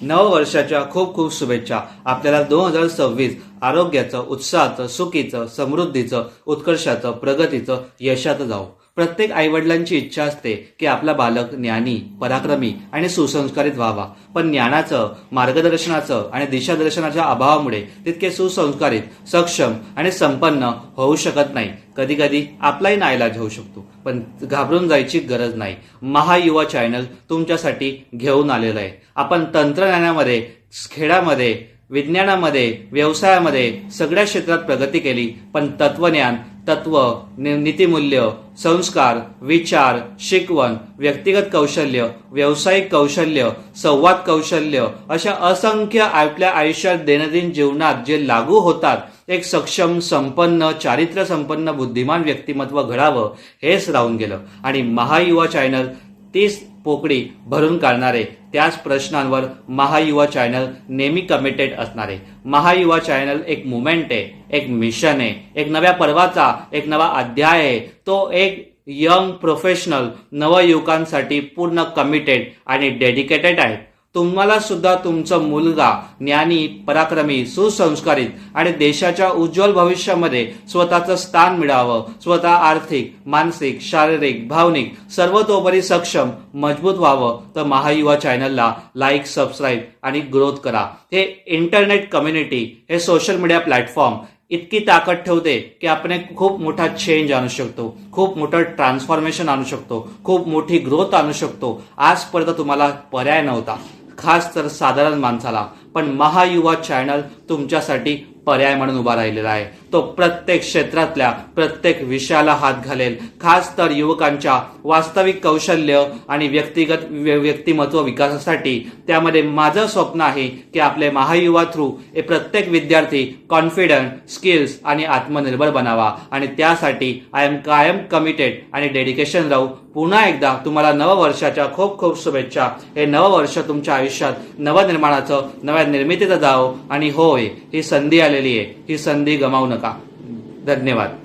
नववर्षाच्या खूप खूप शुभेच्छा। आपल्याला 2026 आरोग्याचं, उत्साहाचं, सुखीचं, समृद्धीचं, उत्कर्षाचं, प्रगतीचं, यशाचं जावो। प्रत्येक आईवडिलांची इच्छा असते की आपला बालक ज्ञानी, पराक्रमी आणि सुसंस्कारित व्हावा। पण ज्ञानाचं, मार्गदर्शनाचं आणि दिशादर्शनाच्या अभावामुळे तितके सुसंस्कारित, सक्षम आणि संपन्न होऊ शकत नाही। कधी कधी आपलाही नाईलाज होऊ शकतो, पण घाबरून जायची गरज नाही। महायुवा चॅनल तुमच्यासाठी घेऊन आलेलं आहे। आपण तंत्रज्ञानामध्ये, खेळामध्ये, विज्ञानामध्ये, व्यवसायामध्ये सगळ्या क्षेत्रात प्रगती केली, पण तत्वज्ञान, तत्व, नीतिमूल्य, संस्कार, विचार, शिकवण, व्यक्तिगत कौशल्य, व्यावसायिक कौशल्य, संवाद कौशल्य अशा असंख्य आपल्या आयुष्यात दैनंदिन जीवनात जे लागू होतात, एक सक्षम, संपन्न, चारित्र्य संपन्न, बुद्धिमान व्यक्तिमत्व घडावं हेच राहून गेलं। आणि महायुवा चॅनल तीच पोकळी भरून काढणारे, त्याच प्रश्नांवर महायुवा चॅनल नेहमी कमिटेड असणारे। महायुवा चॅनल एक मुवमेंट आहे, एक मिशन आहे, एक नव्या पर्वाचा एक नवा अध्याय आहे। तो एक यंग प्रोफेशनल नवयुवकांसाठी पूर्ण कमिटेड आणि डेडिकेटेड आहे। तुम्हाला सुद्धा तुमचा मुलगा ज्ञानी, पराक्रमी, सुसंस्कारित आणि देशाच्या उज्ज्वल भविष्यामध्ये स्वतःचं स्थान मिळावं, स्वतः आर्थिक, मानसिक, शारीरिक, भावनिक सर्वतोपरी सक्षम, मजबूत व्हावं, तर महायुवा चॅनलला लाईक, सबस्क्राईब आणि ग्रोथ करा। हे इंटरनेट कम्युनिटी, हे सोशल मीडिया प्लॅटफॉर्म इतकी ताकद ठेवते की आपण एक खूप मोठा चेंज आणू शकतो, खूप मोठं ट्रान्सफॉर्मेशन आणू शकतो, खूप मोठी ग्रोथ आणू शकतो। आजपर्यंत तुम्हाला पर्याय नव्हता, खास तर साधारण माणसाला, पण महायुवा चॅनल तुमच्यासाठी पर्याय म्हणून उभा राहिलेला आहे। तो प्रत्येक क्षेत्रातल्या प्रत्येक विषयाला हात घालेल, खास तर युवकांच्या वास्तविक कौशल्य आणि व्यक्तिमत्व विकासासाठी। त्यामध्ये माझं स्वप्न आहे की आपले महायुवा थ्रू हे प्रत्येक विद्यार्थी कॉन्फिडंट, स्किल्स आणि आत्मनिर्भर बनावा, आणि त्यासाठी आय एम कायम कमिटेड आणि डेडिकेशन राहू। पुन्हा एकदा तुम्हाला नववर्षाच्या खूप खूप शुभेच्छा। हे नववर्ष तुमच्या आयुष्यात नवनिर्माणाचं, नव्या निर्मितीचं जावो, आणि होय, ही संधी आलेली आहे, ही संधी गमावू नका। धन्यवाद।